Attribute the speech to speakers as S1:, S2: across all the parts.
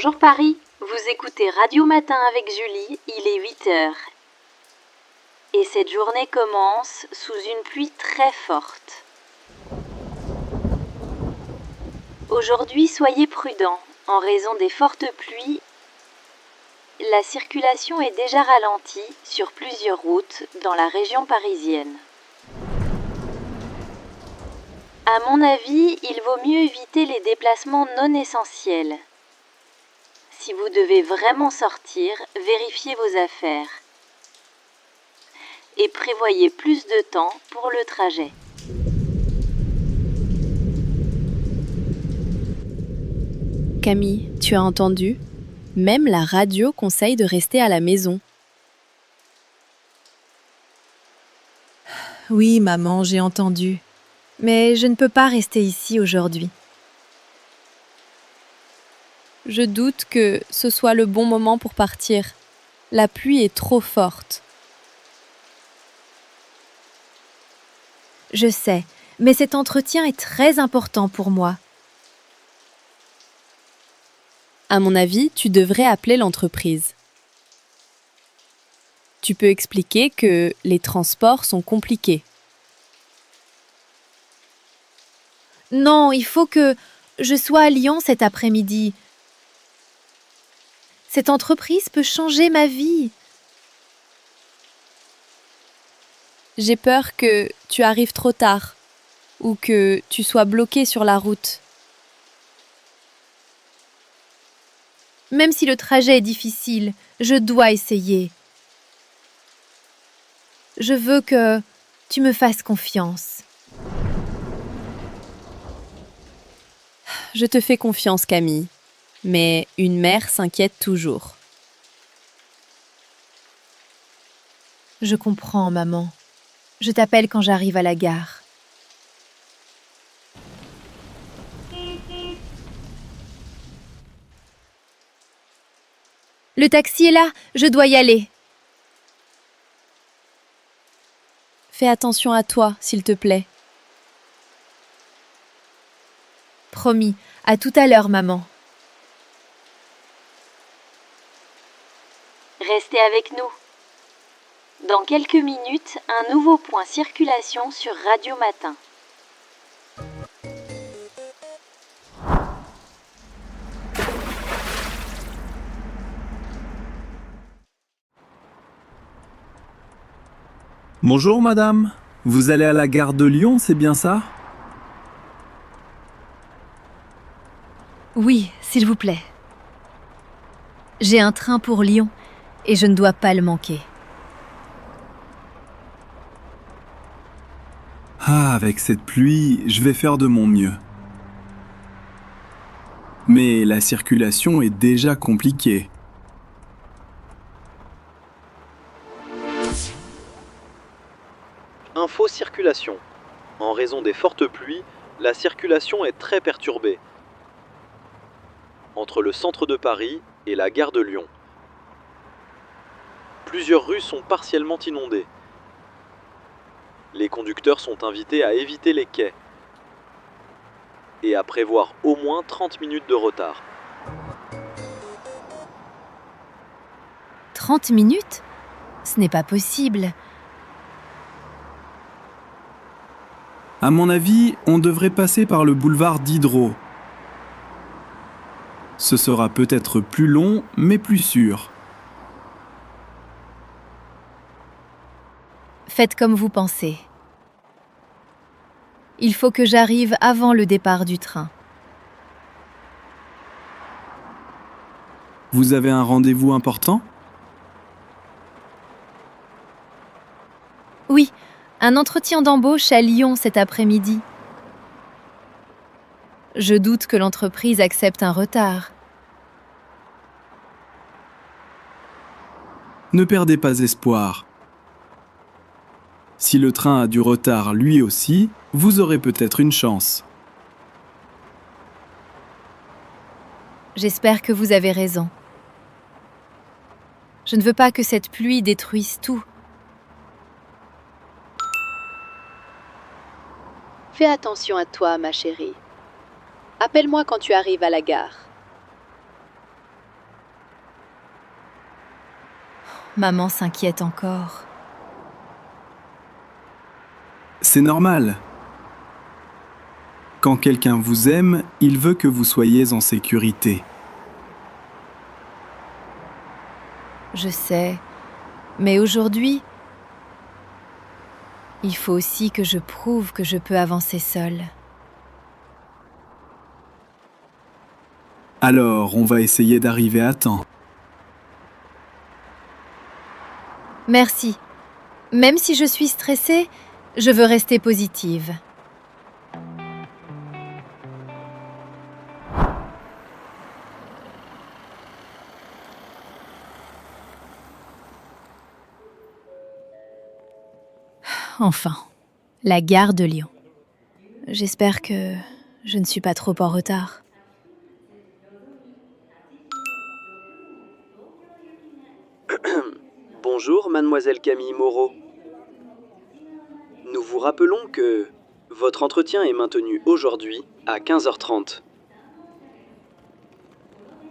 S1: Bonjour Paris, vous écoutez Radio Matin avec Julie, il est 8h. Et cette journée commence sous une pluie très forte. Aujourd'hui, soyez prudents. En raison des fortes pluies, la circulation est déjà ralentie sur plusieurs routes dans la région parisienne. À mon avis, il vaut mieux éviter les déplacements non essentiels. Si vous devez vraiment sortir, vérifiez vos affaires et prévoyez plus de temps pour le trajet.
S2: Camille, tu as entendu ? Même la radio conseille de rester à la maison.
S3: Oui, maman, j'ai entendu. Mais je ne peux pas rester ici aujourd'hui.
S2: Je doute que ce soit le bon moment pour partir. La pluie est trop forte.
S3: Je sais, mais cet entretien est très important pour moi.
S2: À mon avis, tu devrais appeler l'entreprise. Tu peux expliquer que les transports sont compliqués.
S3: Non, il faut que je sois à Lyon cet après-midi. Cette entreprise peut changer ma vie.
S2: J'ai peur que tu arrives trop tard ou que tu sois bloqué sur la route.
S3: Même si le trajet est difficile, je dois essayer. Je veux que tu me fasses confiance.
S2: Je te fais confiance, Camille, mais une mère s'inquiète toujours.
S3: Je comprends, maman. Je t'appelle quand j'arrive à la gare. Le taxi est là, je dois y aller.
S2: Fais attention à toi, s'il te plaît.
S3: Promis, à tout à l'heure, maman.
S1: Restez avec nous. Dans quelques minutes, un nouveau point circulation sur Radio Matin.
S4: Bonjour madame, vous allez à la gare de Lyon, c'est bien ça ?
S3: Oui, s'il vous plaît. J'ai un train pour Lyon et je ne dois pas le manquer.
S4: Ah, avec cette pluie, je vais faire de mon mieux. Mais la circulation est déjà compliquée.
S5: Info circulation. En raison des fortes pluies, la circulation est très perturbée entre le centre de Paris et la gare de Lyon. Plusieurs rues sont partiellement inondées. Les conducteurs sont invités à éviter les quais et à prévoir au moins 30 minutes de retard.
S3: 30 minutes ? Ce n'est pas possible.
S4: À mon avis, on devrait passer par le boulevard Diderot. Ce sera peut-être plus long, mais plus sûr.
S3: Faites comme vous pensez. Il faut que j'arrive avant le départ du train.
S4: Vous avez un rendez-vous important ?
S3: Oui, un entretien d'embauche à Lyon cet après-midi. Je doute que l'entreprise accepte un retard.
S4: Ne perdez pas espoir. Si le train a du retard lui aussi, vous aurez peut-être une chance.
S3: J'espère que vous avez raison. Je ne veux pas que cette pluie détruise tout.
S1: Fais attention à toi, ma chérie. Appelle-moi quand tu arrives à la gare.
S3: Maman s'inquiète encore.
S4: C'est normal. Quand quelqu'un vous aime, il veut que vous soyez en sécurité.
S3: Je sais, mais aujourd'hui, il faut aussi que je prouve que je peux avancer seule.
S4: Alors, on va essayer d'arriver à temps.
S3: Merci. Même si je suis stressée, je veux rester positive. Enfin, la gare de Lyon. J'espère que je ne suis pas trop en retard.
S5: Bonjour, mademoiselle Camille Moreau. Nous vous rappelons que votre entretien est maintenu aujourd'hui à 15h30.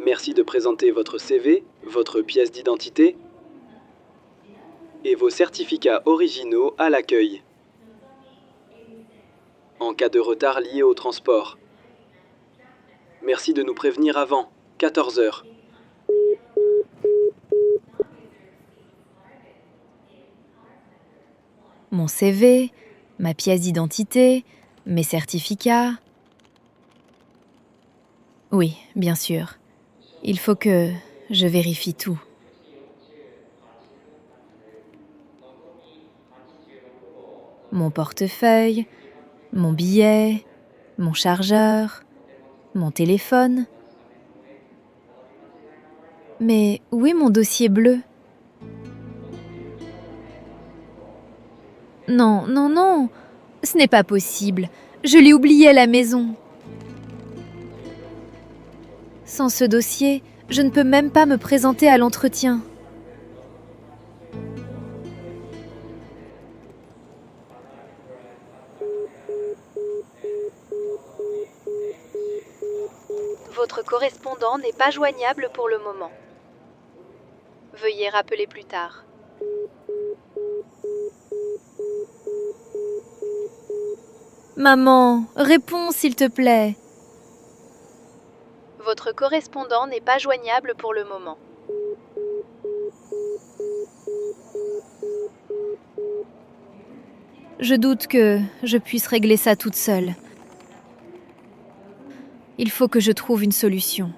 S5: Merci de présenter votre CV, votre pièce d'identité et vos certificats originaux à l'accueil. En cas de retard lié au transport. Merci de nous prévenir avant 14h.
S3: Mon CV, ma pièce d'identité, mes certificats. Oui, bien sûr. Il faut que je vérifie tout. Mon portefeuille, mon billet, mon chargeur, mon téléphone. Mais où est mon dossier bleu ? Non, non, non, ce n'est pas possible. Je l'ai oublié à la maison. Sans ce dossier, je ne peux même pas me présenter à l'entretien.
S2: Votre correspondant n'est pas joignable pour le moment. Veuillez rappeler plus tard.
S3: Maman, réponds s'il te plaît.
S2: Votre correspondant n'est pas joignable pour le moment.
S3: Je doute que je puisse régler ça toute seule. Il faut que je trouve une solution.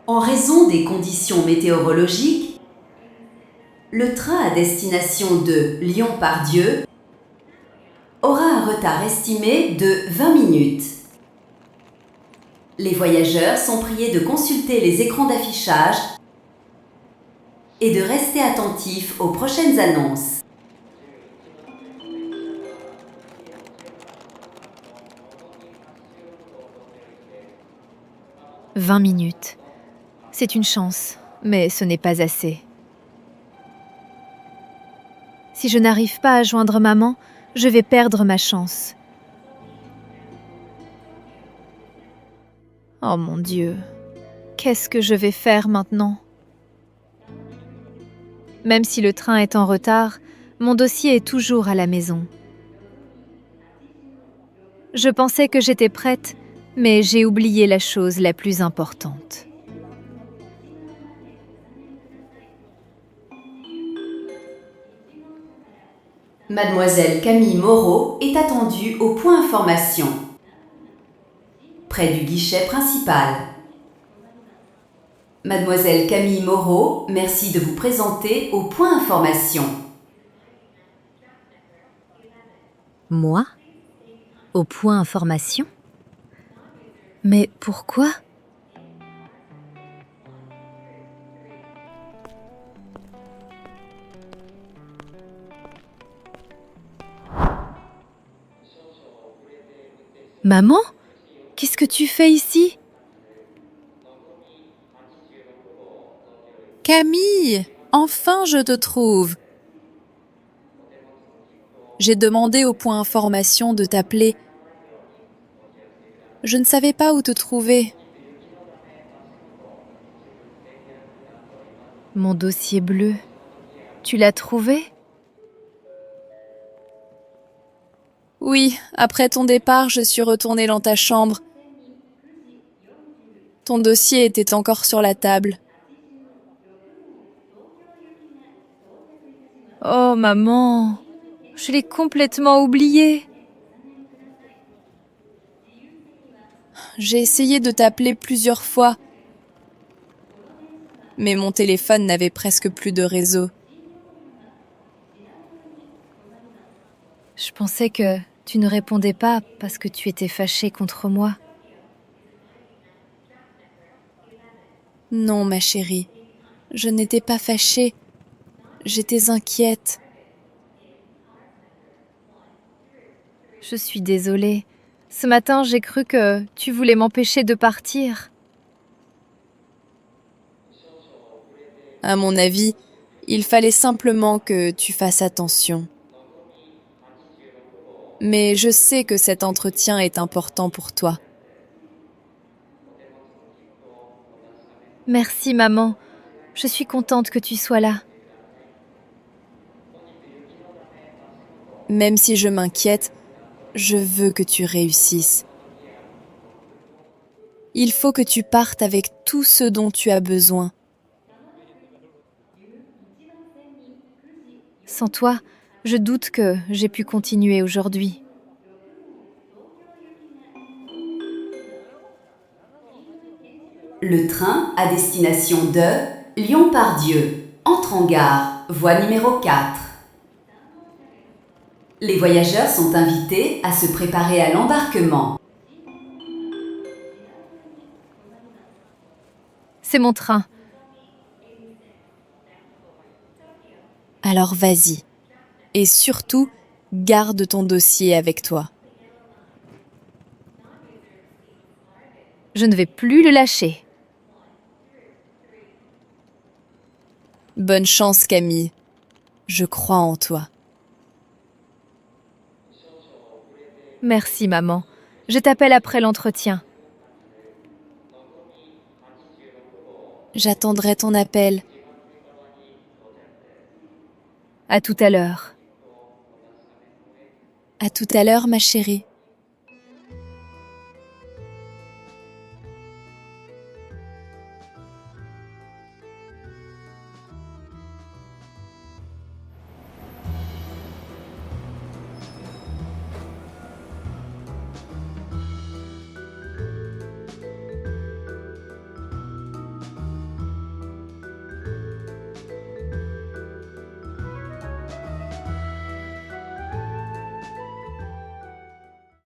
S6: En raison des conditions météorologiques, le train à destination de Lyon-Part-Dieu aura un retard estimé de 20 minutes. Les voyageurs sont priés de consulter les écrans d'affichage et de rester attentifs aux prochaines annonces.
S3: « 20 minutes. C'est une chance, mais ce n'est pas assez. Si je n'arrive pas à joindre maman, je vais perdre ma chance. Oh mon Dieu, qu'est-ce que je vais faire maintenant ? Même si le train est en retard, mon dossier est toujours à la maison. Je pensais que j'étais prête, mais j'ai oublié la chose la plus importante.
S6: Mademoiselle Camille Moreau est attendue au point information, près du guichet principal. Mademoiselle Camille Moreau, merci de vous présenter au point information.
S3: Moi ? Au point information ? Mais pourquoi ? Maman ? Qu'est-ce que tu fais ici ?
S7: Camille, enfin je te trouve. J'ai demandé au point information de t'appeler.
S2: Je ne savais pas où te trouver.
S3: Mon dossier bleu. Tu l'as trouvé?
S2: Oui, après ton départ, je suis retournée dans ta chambre. Ton dossier était encore sur la table.
S3: Oh maman, je l'ai complètement oublié.
S2: J'ai essayé de t'appeler plusieurs fois, mais mon téléphone n'avait presque plus de réseau.
S3: Je pensais que tu ne répondais pas parce que tu étais fâchée contre moi.
S2: Non, ma chérie, je n'étais pas fâchée. J'étais inquiète.
S3: Je suis désolée. Ce matin, j'ai cru que tu voulais m'empêcher de partir.
S2: À mon avis, il fallait simplement que tu fasses attention. Mais je sais que cet entretien est important pour toi.
S3: Merci maman. Je suis contente que tu sois là.
S2: Même si je m'inquiète, je veux que tu réussisses. Il faut que tu partes avec tout ce dont tu as besoin.
S3: Sans toi, je doute que j'ai pu continuer aujourd'hui.
S6: Le train à destination de Lyon-Part-Dieu entre en gare, voie numéro 4. Les voyageurs sont invités à se préparer à l'embarquement.
S3: C'est mon train.
S2: Alors vas-y. Et surtout, garde ton dossier avec toi.
S3: Je ne vais plus le lâcher.
S2: Bonne chance, Camille. Je crois en toi.
S3: Merci maman. Je t'appelle après l'entretien.
S2: J'attendrai ton appel.
S3: À tout à l'heure.
S2: À tout à l'heure, ma chérie.